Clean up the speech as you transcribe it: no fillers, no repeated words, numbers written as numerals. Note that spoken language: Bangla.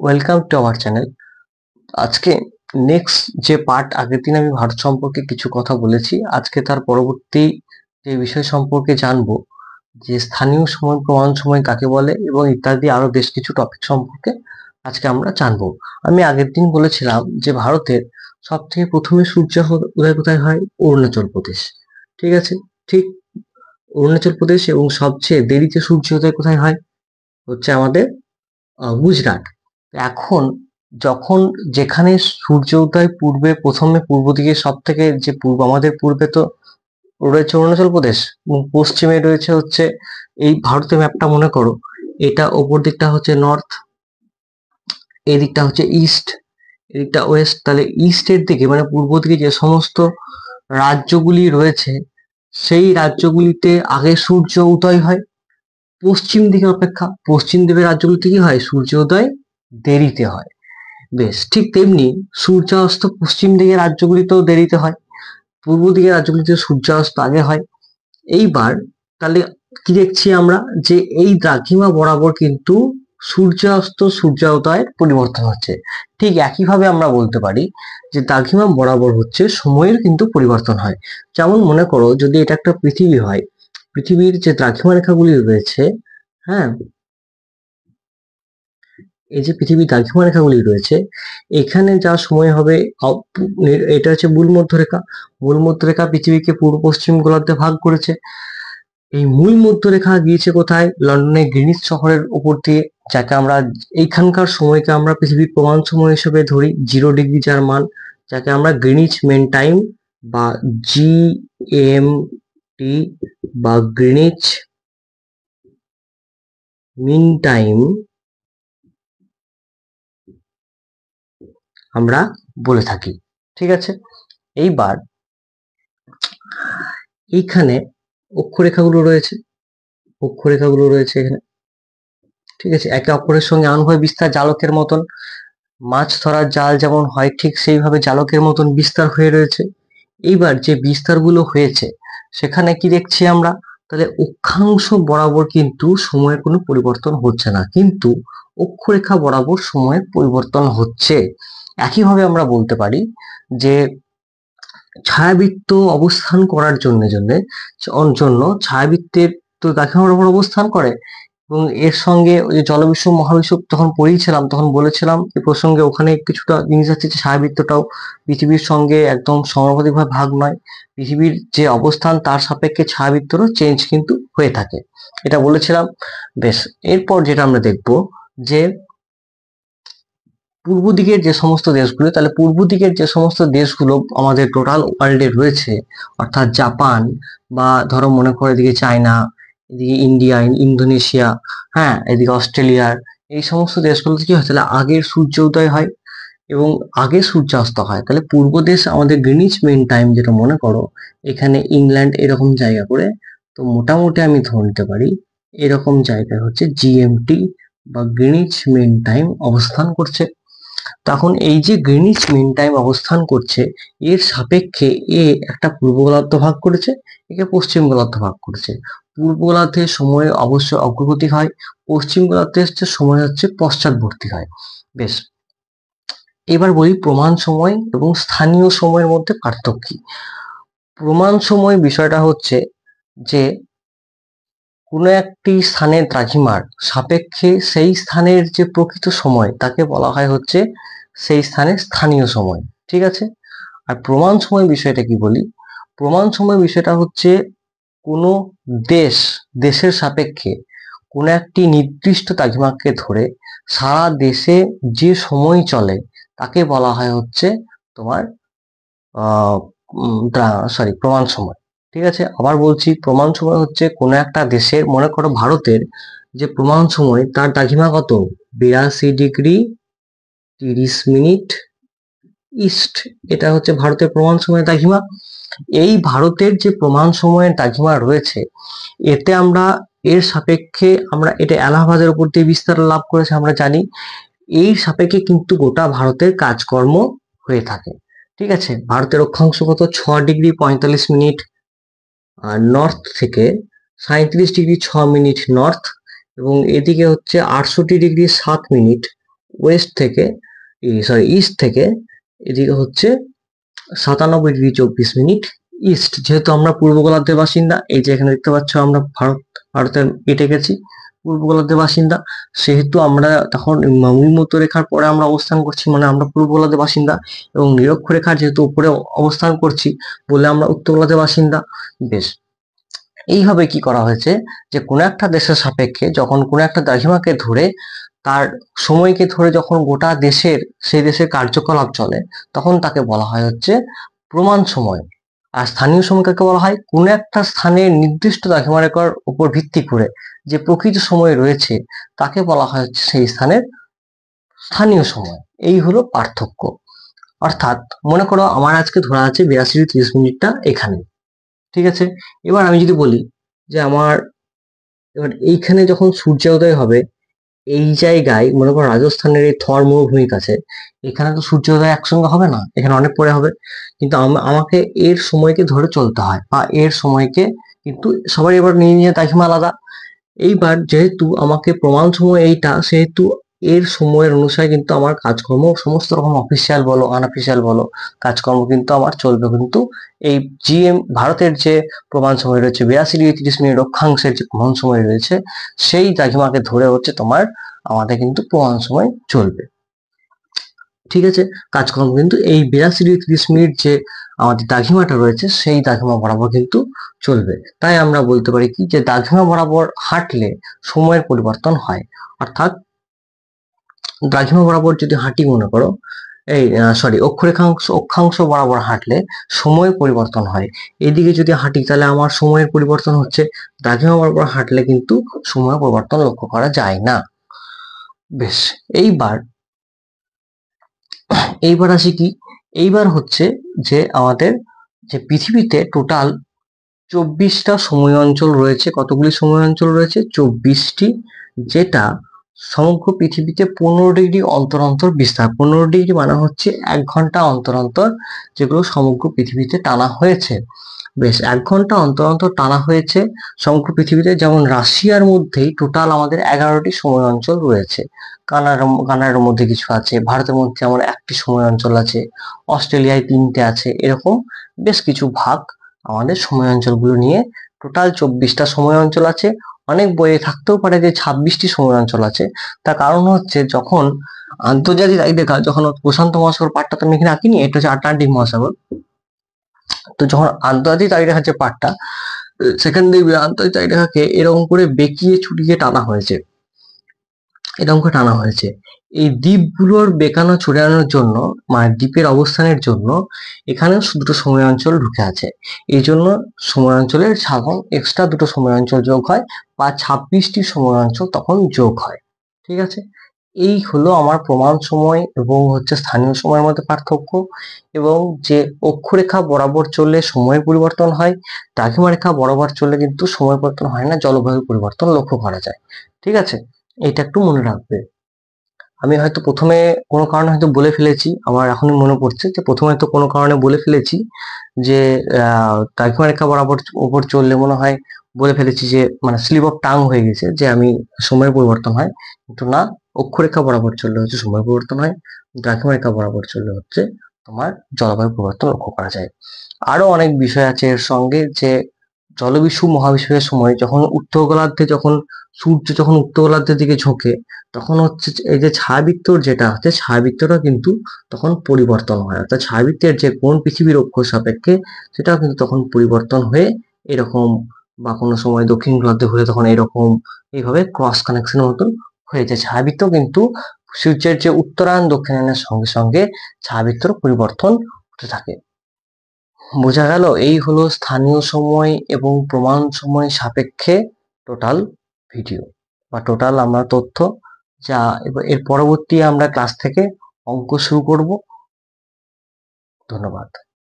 Welcome to our channel. আজকে নেক্সট যে পার্ট, আগের দিন আমি ভারত সম্পর্কে কিছু কথা বলেছি, আজকে তার পরবর্তী যে বিষয় সম্পর্কে জানবো, যে স্থানীয় সময়, প্রমাণ সময় কাকে বলে এবং ইত্যাদি আরো বেশ কিছু টপিক সম্পর্কে আজকে আমরা জানবো। আমি আগের দিন বলেছিলাম যে ভারতের সব থেকে প্রথমে সূর্য উদয় কোথায় হয়? অরুণাচল প্রদেশ। ঠিক আছে, ঠিক অরুণাচল প্রদেশ। এবং সবচেয়ে দেরিতে সূর্য উদয় কোথায় হয়? হচ্ছে আমাদের গুজরাট। এখন যখন যেখানে সূর্য উদয় পূর্বে প্রথমে পূর্ব দিকে সব থেকে যে পূর্ব, আমাদের পূর্বে তো রয়েছে অরুণাচল প্রদেশ এবং পশ্চিমে রয়েছে হচ্ছে, এই ভারতের ম্যাপটা মনে করো, এটা ওপর দিকটা হচ্ছে নর্থ, এই দিকটা হচ্ছে ইস্ট, এদিকটা ওয়েস্ট। তাহলে ইস্টের দিকে মানে পূর্ব দিকে যে সমস্ত রাজ্যগুলি রয়েছে, সেই রাজ্যগুলিতে আগে সূর্য উদয় হয়। পশ্চিম দিকে অপেক্ষা পশ্চিম দিকের রাজ্যগুলিতে কি হয়? সূর্য উদয় দেরিতে হয়। বেশ, ঠিক তেমনি সূর্যাস্ত পশ্চিম দিকের রাজ্যগুলিতেও দেরিতে হয়, পূর্ব দিকের রাজ্যগুলিতে সূর্যাস্ত আগে হয়। এইবার তাহলে কি দেখছি আমরা? যে এই দ্রাঘিমা বরাবর কিন্তু সূর্যাস্ত সূর্যোদয়ের পরিবর্তন হচ্ছে। ঠিক একইভাবে আমরা বলতে পারি যে দ্রাঘিমা বরাবর হচ্ছে সময়ের কিন্তু পরিবর্তন হয়। যেমন মনে করো, যদি এটা একটা পৃথিবী হয়, পৃথিবীর যে দ্রাঘিমা রেখাগুলি রয়েছে, হ্যাঁ, এই যে পৃথিবীর দ্রাঘিমা রেখাগুলি রয়েছে, এখানে যা সময় হবে, এটা হচ্ছে মূল মধ্যরেখা। মূল মধ্যরেখা পৃথিবীকে পূর্ব পশ্চিম গোলার্ধে ভাগ করেছে। এই মূল মধ্যরেখা গিয়েছে কোথায়? লন্ডনের গ্রিনিচ শহরের উপর দিয়ে, যাকে আমরা, এইখানকার সময়কে আমরা পৃথিবীর প্রমাণ সময় হিসেবে ধরি, 0 ডিগ্রি যার মান, যাকে আমরা গ্রিনিচ মেন টাইম বা GMT বা গ্রিনিচ মিন টাইম আমরা বলে থাকি। ঠিক আছে, এইবার এইখানে অক্ষরেখাগুলো রয়েছে, অক্ষরেখাগুলো রয়েছে এখানে। ঠিক আছে, একে অপরের সঙ্গে আনুভাবে বিস্তার, জালকের মতন। মাছ ধরার জাল যেমন হয়, ঠিক সেইভাবে জালকের মতন বিস্তার হয়ে রয়েছে। এইবার যে বিস্তারগুলো হয়েছে, সেখানে কি দেখছি আমরা? তাহলে অক্ষাংশ বরাবর কিন্তু সময়ের কোনো পরিবর্তন হচ্ছে না, কিন্তু অক্ষরেখা বরাবর সময়ের পরিবর্তন হচ্ছে। একইভাবে আমরা বলতে পারি যে ছায়াবৃত্ত অবস্থান করার জন্য ছায়াবৃত্তের তো দ্রাঘিমা বরাবর অবস্থান করে। এবং এর সঙ্গে ওই যে জলবিষুব মহাবিষুব তখন পড়িয়েছিলাম, তখন বলেছিলাম এ প্রসঙ্গে, ওখানে কিছুটা জিনিস আছে যে ছায়াবৃত্তটাও পৃথিবীর সঙ্গে একদম সমানুপাতিকভাবে ভাগ নয়। পৃথিবীর যে অবস্থান তার সাপেক্ষে ছায়াবৃত্তরও চেঞ্জ কিন্তু হয়ে থাকে, এটা বলেছিলাম। বেশ, এরপর যেটা আমরা দেখব, যে পূর্ব দিকের যে সমস্ত দেশগুলো, তাহলে পূর্ব দিকের যে সমস্ত দেশগুলো আমাদের টোটাল ওয়ার্ল্ডে রয়েছে, অর্থাৎ জাপান, বা ধরো মনে করো এদিকে চায়না, এদিকে ইন্ডিয়া, ইন্দোনেশিয়া, হ্যাঁ, এদিকে অস্ট্রেলিয়ার, এই সমস্ত দেশগুলোতে কি হয়? তাহলে আগের সূর্য উদয় হয় এবং আগে সূর্যাস্ত হয়। তাহলে পূর্ব দেশ আমাদের গ্রিনিচ মেন টাইম, যেটা মনে করো এখানে ইংল্যান্ড এরকম জায়গা করে, তো মোটামুটি আমি ধরে নিতে পারি এরকম জায়গায় হচ্ছে GMT বা গ্রিনিচ মেন টাইম অবস্থান করছে। তখন এই যে গ্রিনিচ মিন টাইম অবস্থান করছে, এর সাপেক্ষে এ একটা পূর্ব গোলার্ধ ভাগ করেছে, একে পশ্চিম গোলার্ধ ভাগ করেছে। পূর্ব গোলার্ধে সময় অবশ্যই অগ্রগতি হয়, পশ্চিম গোলার্ধে হচ্ছে সময় হচ্ছে পশ্চাৎবর্তী হয়। বেশ, এবার বলি প্রমাণ সময় এবং স্থানীয় সময়ের মধ্যে পার্থক্য কি। প্রমাণ সময় বিষয়টা হচ্ছে যে কোনো একটি স্থানের দ্রাঘিমার সাপেক্ষে সেই স্থানের যে প্রকৃত সময়, তাকে বলা হয় হচ্ছে সেই স্থানের স্থানীয় সময়। ঠিক আছে, আর প্রমাণ সময় বিষয়টা কি বলি? প্রমাণ সময় বিষয়টা হচ্ছে কোনো দেশের সাপেক্ষে কোনো একটি নির্দিষ্ট দ্রাঘিমাকে ধরে সারা দেশে যে সময় চলে, তাকে বলা হয় হচ্ছে তোমার প্রমাণ সময়। ঠিক আছে, আবার বলছি, প্রমাণ সময় হচ্ছে কোনো একটা দেশের, মনে করো ভারতের যে প্রমাণ সময়, তার দ্রাঘিমা কত? 82 ডিগ্রি 30 মিনিট ইস্ট। এটা হচ্ছে ভারতের প্রমাণ সময়ের দ্রাঘিমা। এই ভারতের যে প্রমাণ সময়ের দ্রাঘিমা রয়েছে, এতে আমরা, এর সাপেক্ষে আমরা, এটা এলাহাবাদের উপর দিয়ে বিস্তার লাভ করেছে আমরা জানি, এই সাপেক্ষে কিন্তু গোটা ভারতের কাজকর্ম হয়ে থাকে। ঠিক আছে, ভারতের অক্ষাংশ কত? 6 ডিগ্রি 45 মিনিট নর্থ থেকে, 37 ডিগ্রি 6 মিনিট নর্থ, এবং এদিকে হচ্ছে 68 ডিগ্রি 7 মিনিট ওয়েস্ট থেকে ইস্ট থেকে এদিকে হচ্ছে 97°24' ইস্ট। যেহেতু আমরা পূর্ব গোলার্ধের বাসিন্দা, এই যে এখানে দেখতে পাচ্ছ আমরা ভারতের কেটে গেছি পূর্ব গোলার্ধের বাসিন্দা, সেহেতু আমরা তখন মতো রেখার পরে আমরা অবস্থান করছি, মানে আমরা পূর্ব গোলার্ধের বাসিন্দা, এবং নিরক্ষরেখার যেহেতু উপরে অবস্থান করছি বলে আমরা উত্তর গোলার্ধের বাসিন্দা। বেশ, এইভাবে কি করা হয়েছে যে কোনো একটা দেশের সাপেক্ষে যখন কোনো একটা দ্রাঘিমাকে ধরে তার সময়কে ধরে যখন গোটা দেশের সেই দেশের কার্যকলাপ চলে, তখন তাকে বলা হয় হচ্ছে প্রমাণ সময়। আর স্থানীয় সময় কাকে বলা হয়? কোনো একটা স্থানের নির্দিষ্ট দ্রাঘিমারেখার উপর ভিত্তি করে যে প্রকৃত সময় রয়েছে তাকে বলা হয় হচ্ছে সেই স্থানের স্থানীয় সময়। এই হলো পার্থক্য। অর্থাৎ মনে করো আমার আজকে ধরা আছে 82:30 এখানে, ঠিক আছে? এবার আমি যদি বলি যে এবার এইখানে যখন সূর্যোদয় হবে, এই জায়গায় মনে করো রাজস্থানের এই থর মরুভূমির কাছে, এখানে তো সূর্যোদয় একসঙ্গে হবে না, এখানে অনেক পরে হবে। কিন্তু আমাকে এর সময়কে ধরে চলতে হয়, বা এর সময়কে, কিন্তু সবাই এবার নিয়ে নিয়ে দ্রাঘিমা আলাদা। এইবার যেহেতু আমাকে প্রমাণ সময় এইটা, সেহেতু এর সময়ের অনুসারে কিন্তু আমার কাজকর্ম সমস্ত রকম অফিসিয়াল বলো আনঅফিসিয়াল বলো কাজকর্ম কিন্তু আমার চলবে। কিন্তু এই ভারতের যে প্রমাণ সময় রয়েছে 82°30' অক্ষাংশের যে প্রমাণ সময় রয়েছে, সেই দ্রাঘিমাকে ধরে হচ্ছে তোমার আমাদের কিন্তু প্রমাণ সময় চলবে। ঠিক আছে? কাজকর্ম কিন্তু এই 82°30' যে আমাদের দ্রাঘিমাটা রয়েছে সেই দ্রাঘিমা বরাবর কিন্তু চলবে। তাই আমরা বলতে পারি কি যে দ্রাঘিমা বরাবর হাঁটলে সময়ের পরিবর্তন হয়। অর্থাৎ দ্রাঘিমা বরাবর যদি হাঁটি মনে করো, অক্ষাংশ বরাবর হাঁটলে সময় পরিবর্তন হয়। এদিকে যদি হাঁটি তাহলে আমার সময়ের পরিবর্তন হচ্ছে, দ্রাঘিমা বরাবর হাঁটলে কিন্তু সময় পরিবর্তন লক্ষ্য করা যায় না। বেশ, এইবার আসি কি, এইবার হচ্ছে যে আমাদের যে পৃথিবীতে টোটাল 24টা সময় অঞ্চল রয়েছে। কতগুলি সময় অঞ্চল রয়েছে? 24টি, যেটা সমগ্র পৃথিবীতে 15 ডিগ্রি অন্তর অন্তর বিস্তার। 15 ডিগ্রি মানে হচ্ছে 1 ঘন্টা অন্তর অন্তর, যেগুলো সমগ্র পৃথিবীতে টানা হয়েছে। বেশ, 1 ঘন্টা অন্তর অন্তর টানা হয়েছে সমগ্র পৃথিবীতে। যেমন রাশিয়ার মধ্যেই টোটাল আমাদের 11টি সময় অঞ্চল রয়েছে। কানাডার মধ্যে কিছু আছে, ভারতের মধ্যে আমার 1টি সময় অঞ্চল আছে, অস্ট্রেলিয়ায় 3টে আছে। এরকম বেশ কিছু ভাগ আমাদের সময় অঞ্চলগুলো নিয়ে টোটাল 24টা সময় অঞ্চল আছে। অনেক বইয়ে থাকতেও পারে যে 26টি সময় অঞ্চল আছে। তার কারণ হচ্ছে যখন আন্তর্জাতিক রেখা, যখন প্রশান্ত মহাসাগর পাটটা তো আমি এখানে আঁকিনি, এটা হচ্ছে আটলান্টিক মহাসাগর। তো যখন আন্তর্জাতিক তারিখরেখার যে পাটটা, সেখানে দেখবে আন্তর্জাতিক তারিখরেখাকে এরকম করে বেঁকিয়ে ছুটিয়ে টানা হয়েছে, এরকম করে টানা হয়েছে। এই দ্বীপগুলোর বেঁকানো ছড়ানোর জন্য, মানে দ্বীপের অবস্থানের জন্য এখানেও দুটো সময় অঞ্চল ঢুকে আছে। এই জন্য সময় অঞ্চলের সাধারণ এক্সট্রা দুটো সময় অঞ্চল যোগ হয়, বা 26টি সময় অঞ্চল তখন যোগ হয়। ঠিক আছে? এই হলো আমার প্রমাণ সময় এবং হচ্ছে স্থানীয় সময়ের মধ্যে পার্থক্য। এবং যে অক্ষরেখা বরাবর চললে সময়ের পরিবর্তন হয়, দ্রাঘিমা রেখা বরাবর চললে কিন্তু সময় পরিবর্তন হয় না, জলবায়ু পরিবর্তন লক্ষ্য করা যায়। ঠিক আছে? এটা একটু মনে রাখবে। আমি হয়তো প্রথমে কোনো কারণে হয়তো বলে ফেলেছি, আমার এখনই মনে পড়ছে যে প্রথমে হয়তো কোনো কারণে বলে ফেলেছি যে দ্রাঘিমা রেখা বরাবর উপর চললে মনে হয় বলে ফেলেছি যে মানে স্লিপ অফ টাং হয়ে গেছে যে আমি সময়ের পরিবর্তন হয়, কিন্তু না, অক্ষরেখা বরাবর চললে হচ্ছে সময় পরিবর্তন হয়, দ্রাঘিমা রেখা বরাবর চললে হচ্ছে তোমার জলবায়ু পরিবর্তন লক্ষ্য করা যায়। আরো অনেক বিষয় আছে এর সঙ্গে, যে জলবিষুব মহাবিষুবের সময় যখন উত্তর গোলার্ধে, যখন সূর্য যখন উত্তর গোলার্ধের দিকে ঝোঁকে, তখন হচ্ছে এই যে ছায়াবৃত্তর যেটা আছে, ছায়াবৃত্তটা কিন্তু তখন পরিবর্তন হয়। অর্থাৎ ছায়াবৃত্তের যে কোণ পৃথিবীর অক্ষ সাপেক্ষে, সেটাও কিন্তু তখন পরিবর্তন হয়ে এরকম, বা কোনো সময় দক্ষিণ গোলার্ধে ঘুরে তখন এরকম, এইভাবে ক্রস কানেকশনের মতন হয়েছে। ছায়াবৃত্ত কিন্তু সূর্যের যে উত্তরায়ণ দক্ষিণায়নের সঙ্গে সঙ্গে ছায়াবৃত্তর পরিবর্তন হতে থাকে। বোঝা গেল? এই হলো স্থানীয় সময় এবং প্রমাণ সময় সাপেক্ষে টোটাল ভিডিও, বা টোটাল আমরা তথ্য, যা এর পরবর্তী আমরা ক্লাস থেকে অঙ্ক শুরু করব। ধন্যবাদ।